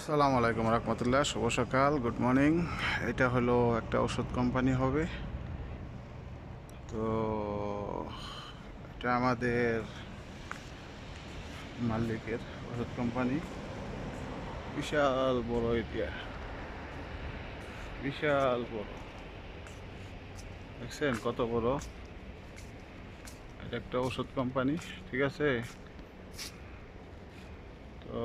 আসসালামু আলাইকুম রহমতুল্লাহ, শুভ সকাল, গুড মর্নিং। এটা হলো একটা ওষুধ কোম্পানি হবে। তো এটা আমাদের মালিকের ওষুধ কোম্পানি। বিশাল বড় এরিয়া, বিশাল বড়। দেখছেন কত বড়? এটা একটা ওষুধ কোম্পানি, ঠিক আছে। তো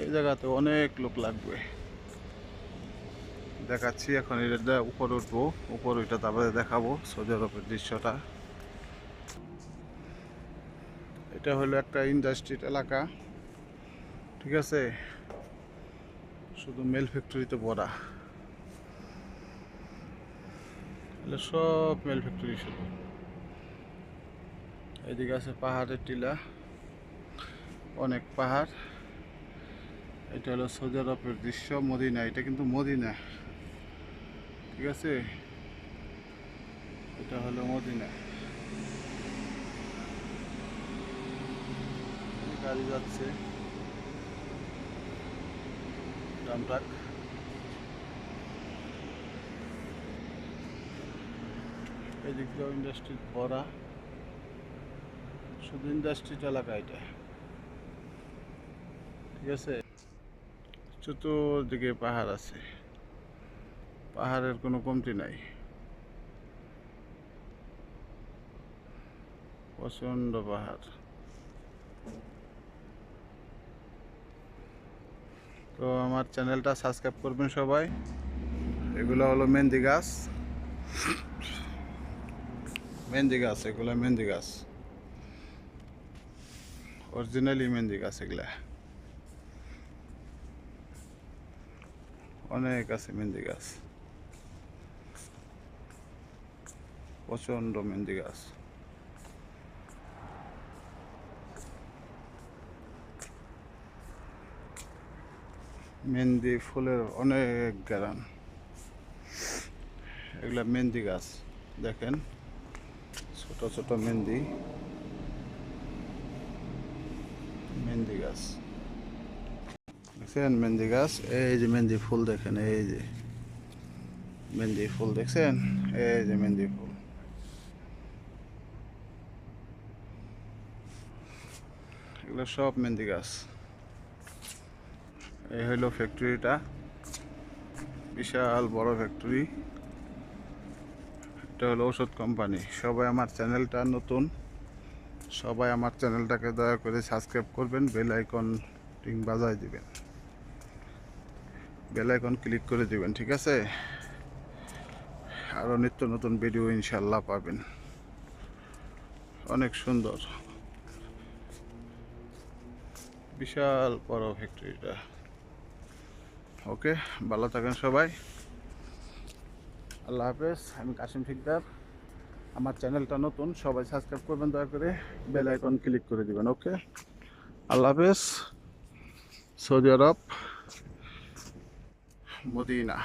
এই জায়গাতে অনেক লোক লাগবে। দেখাচ্ছি এখন, এটা উপরে উঠবো, উপর ওইটা তারপরে দেখাবো সৌদি আরবের দৃশ্যটা। এটা হলো একটা ইন্ডাস্ট্রির এলাকা, ঠিক আছে। শুধু মেল ফ্যাক্টরিতে ভরা, এগুলো সব মেল ফ্যাক্টরি। শুধু এদিকে আছে পাহাড়ের টিলা, অনেক পাহাড়। এটা হলো সৌদি আরবের দৃশ্য, মদিনা। এটা কিন্তু মদিনা, ঠিক আছে। এটা হলো মদিনা। গাড়ি যাচ্ছে, ড্রাম ট্রাক। এদিক দিয়েও ইন্ডাস্ট্রি ভরা, শুধু ইন্ডাস্ট্রির এলাকা এটা, ঠিক আছে। চতুর্দিকে পাহাড় আছে, পাহাড়ের কোনো কমতি নাই, প্রচণ্ড পাহাড়। তো আমার চ্যানেলটা সাবস্ক্রাইব করবেন সবাই। এগুলো হলো মেহেন্দি গাছ, মেহেন্দি গাছ, এগুলো মেহেন্দি গাছ, অরিজিনালি মেহেন্দি গাছ এগুলা। অনেক আছে মেহেন্দি গাছ, প্রচণ্ড মেহেন্দি গাছ। মেহেন্দি ফুলের অনেক গ্রাম। এগুলা মেহেন্দি গাছ, দেখেন ছোট ছোট মেহেন্দি, মেহেন্দি গাছ দেখছেন, মেহেন্দি গাছ। এই যে মেহেন্দি ফুল দেখেন, এই যে মেহেন্দি ফুল দেখছেন, এই যে মেহেন্দি ফুল। এগুলো সব মেহেন্দি গাছ। এই হলো ফ্যাক্টরিটা, বিশাল বড় ফ্যাক্টরি। এটা হলো ওষুধ কোম্পানি। সবাই আমার চ্যানেলটা নতুন, সবাই আমার চ্যানেলটাকে দয়া করে সাবস্ক্রাইব করবেন, বেল আইকন টিং বাজায় দিবেন, বেল আইকন ক্লিক করে দিবেন, ঠিক আছে। আরও নিত্য নতুন ভিডিও ইনশাল্লাহ পাবেন। অনেক সুন্দর, বিশাল বড় ফ্যাক্টরিটা। ওকে, ভালো থাকেন সবাই, আল্লাহ হাফেজ। আমি কাশিম ঠিকদার। আমার চ্যানেলটা নতুন, সবাই সাবস্ক্রাইব করবেন দয়া করে, বেল আইকন ক্লিক করে দিবেন। ওকে, আল্লাহ হাফেজ। সৌদি আরব, মদিনা।